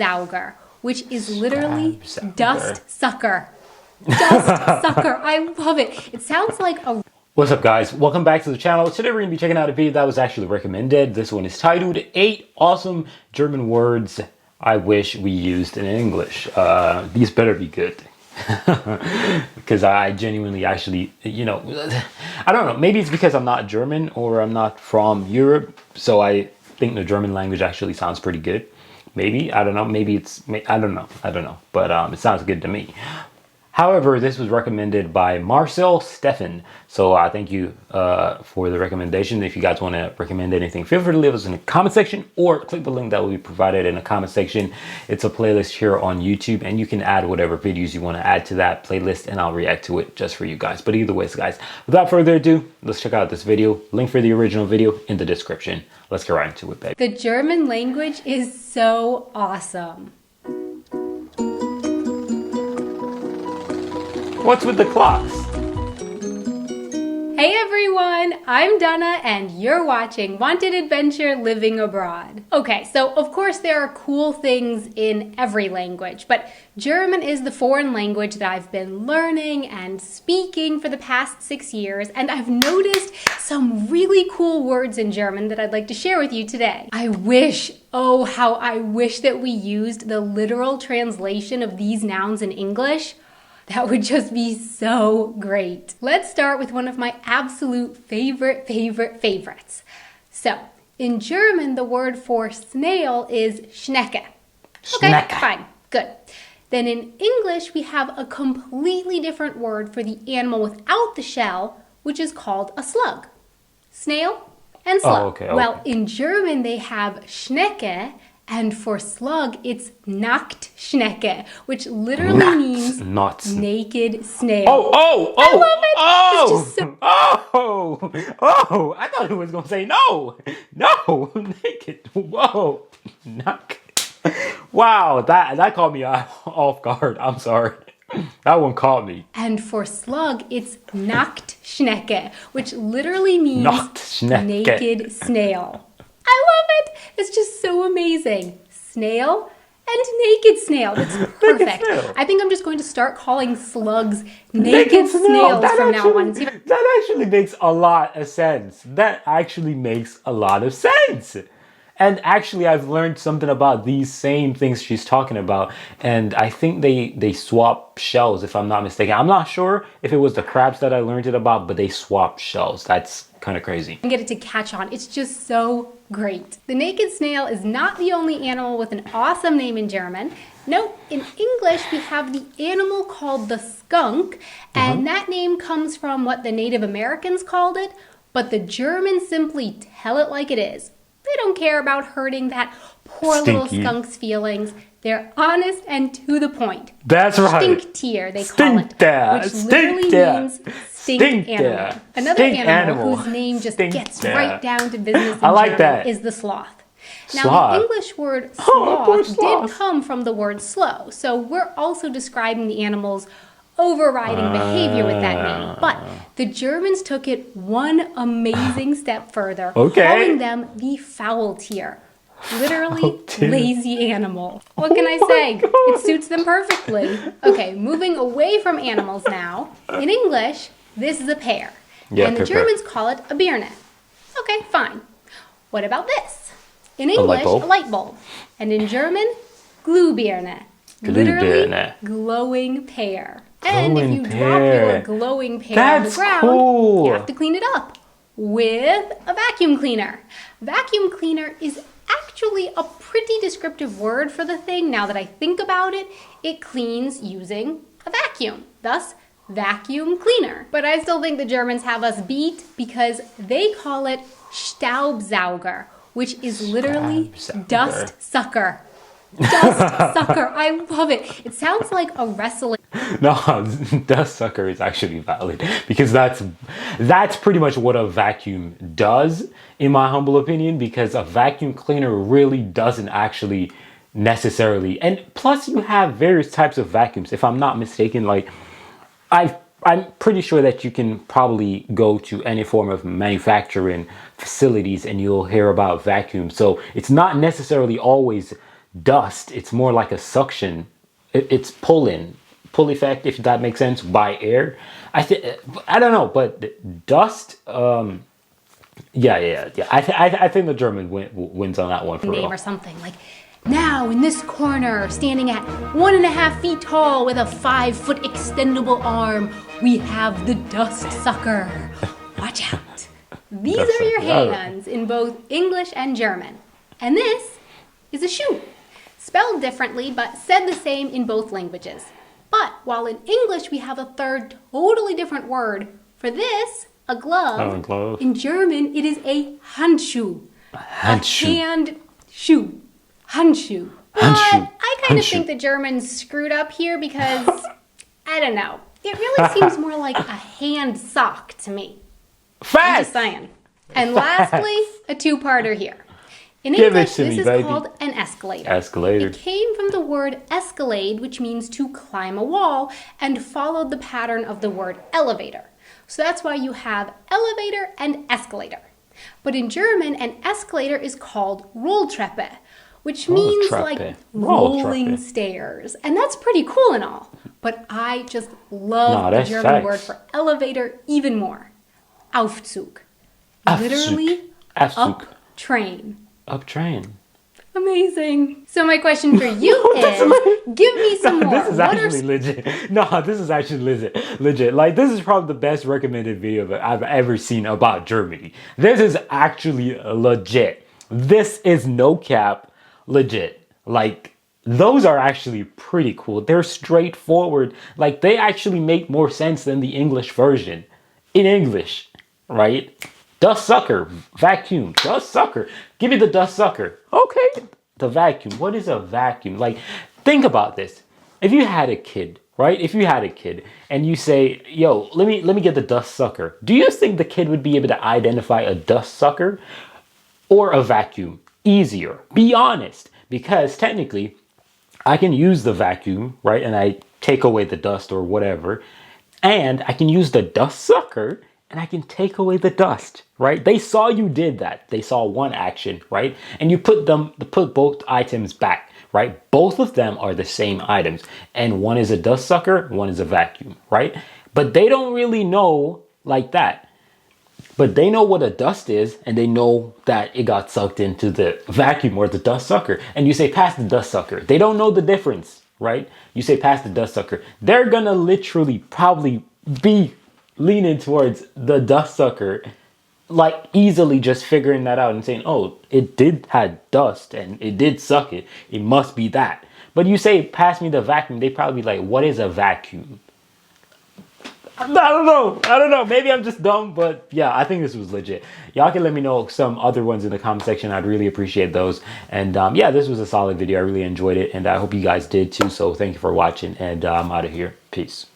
Staubsauger, which is literally dust sucker. Dust sucker. I love it. It sounds like a... What's up, guys? Welcome back to the channel. Today we're going to be checking out a video that was actually recommended. This one is titled 8 Awesome German Words I Wish We Used in English. These better be good. Because I genuinely actually, I don't know. Maybe it's because I'm not German or I'm not from Europe. So I think the German language actually sounds pretty good. Maybe. I don't know. Maybe it's... I don't know. But it sounds good to me. However, this was recommended by Marcel Steffen. So thank you for the recommendation. If you guys want to recommend anything, feel free to leave us in the comment section or click the link that will be provided in the comment section. It's a playlist here on YouTube, and you can add whatever videos you want to add to that playlist, and I'll react to it just for you guys. But either ways, guys, without further ado, let's check out this video. Link for the original video in the description. Let's get right into it, baby. The German language is so awesome. What's with the clocks? Hey everyone, I'm Donna and you're watching Wanted Adventure Living Abroad. Okay, so of course there are cool things in every language, but German is the foreign language that I've been learning and speaking for the past 6 years, and I've noticed some really cool words in German that I'd like to share with you today. I wish, oh how I wish that we used the literal translation of these nouns in English. That would just be so great. Let's start with one of my absolute favorites. So, in German, the word for snail is Schnecke. Okay, fine, good. Then in English, we have a completely different word for the animal without the shell, which is called a slug. Snail and slug. Oh, okay. Well, in German, they have Schnecke, and for slug, it's Nacktschnecke, which literally means naked snail. I love it. It's just so... I thought it was going to say no, naked. Whoa, wow, that caught me off guard. I'm sorry. That one caught me. And for slug, it's Nacktschnecke, which literally means naked snail. I love it. It's just so amazing. Snail and naked snail. That's perfect. I think I'm just going to start calling slugs naked snails from now on. That actually makes a lot of sense. And actually, I've learned something about these same things she's talking about. And I think they swap shells, if I'm not mistaken. I'm not sure if it was the crabs that I learned it about, but they swap shells. That's kind of crazy. And get it to catch on. It's just so great. The naked snail is not the only animal with an awesome name in German. No, in English, we have the animal called the skunk. And that name comes from what the Native Americans called it. But the Germans simply tell it like it is. They don't care about hurting that poor little skunk's feelings. They're honest and to the point. That's right. Stinktier, they call it. Which literally means stink animal. Another animal whose name just gets right down to business in German is the sloth. Now, the English word sloth did come from the word slow. So we're also describing the animal's overriding behavior with that name. But the Germans took it one amazing step further, calling them the Faultier. Literally, lazy animal. What can I say? It suits them perfectly. Okay, moving away from animals now. In English, this is a pear. And the Germans call it a Birne. Okay, fine. What about this? In English, a light bulb. And in German, Glühbirne. Literally, glowing pear. And if you drop your glowing pear on the ground, you have to clean it up with a vacuum cleaner. Vacuum cleaner is actually a pretty descriptive word for the thing. Now that I think about it, it cleans using a vacuum. Thus, vacuum cleaner. But I still think the Germans have us beat because they call it Staubsauger, which is literally dust sucker. Dust sucker. I love it. It sounds like a wrestling. No, dust sucker is actually valid because that's pretty much what a vacuum does, in my humble opinion, because a vacuum cleaner really doesn't actually necessarily. And plus, you have various types of vacuums. If I'm not mistaken, like I'm pretty sure that you can probably go to any form of manufacturing facilities and you'll hear about vacuums. So it's not necessarily always dust, it's more like a suction. It's pull effect, if that makes sense, by air. I don't know, but dust. Yeah. I think the German wins on that one for real. Name or something like. Now, in this corner, standing at 1.5 feet tall with a 5-foot extendable arm, we have the dust sucker. Watch out. These are your hands in both English and German. And this is a shoe. Spelled differently, but said the same in both languages. But while in English we have a third totally different word for this, a glove, in German it is a Handschuh. Handschuh. A hand shoe. Handschuh. But I kind of think the Germans screwed up here because, I don't know, it really seems more like a hand sock to me. I'm just saying. And lastly, a two-parter here. In English, this is called an escalator. Escalator. It came from the word escalade, which means to climb a wall, and followed the pattern of the word elevator. So that's why you have elevator and escalator. But in German, an escalator is called Rolltreppe, which means like rolling stairs. And that's pretty cool and all. But I just love the German word for elevator even more. Aufzug. Literally, up train. Up train. Amazing. So my question for you is, give me some more. This is actually legit. No, this is actually legit. Like, this is probably the best recommended video that I've ever seen about Germany. This is actually legit. This is no cap. Legit. Like, those are actually pretty cool. They're straightforward. Like, they actually make more sense than the English version. In English, right? Dust sucker, vacuum, dust sucker. Give me the dust sucker. Okay. The vacuum. What is a vacuum? Like, think about this. If you had a kid, right? If you had a kid and you say, yo, let me get the dust sucker. Do you think the kid would be able to identify a dust sucker or a vacuum easier? Be honest, because technically I can use the vacuum, right? And I take away the dust or whatever. And I can use the dust sucker and I can take away the dust, right? They saw you did that. They saw one action, right? And you put both items back, right? Both of them are the same items. And one is a dust sucker, one is a vacuum, right? But they don't really know like that. But they know what a dust is, and they know that it got sucked into the vacuum or the dust sucker. And you say, pass the dust sucker. They don't know the difference, right? You say, pass the dust sucker. They're gonna literally probably be leaning towards the dust sucker, like easily just figuring that out and saying, oh, it did have dust and it did suck it. It must be that. But you say, pass me the vacuum. They probably be like, what is a vacuum? I don't know. Maybe I'm just dumb, but yeah, I think this was legit. Y'all can let me know some other ones in the comment section. I'd really appreciate those. And yeah, this was a solid video. I really enjoyed it, and I hope you guys did too. So thank you for watching, and I'm out of here. Peace.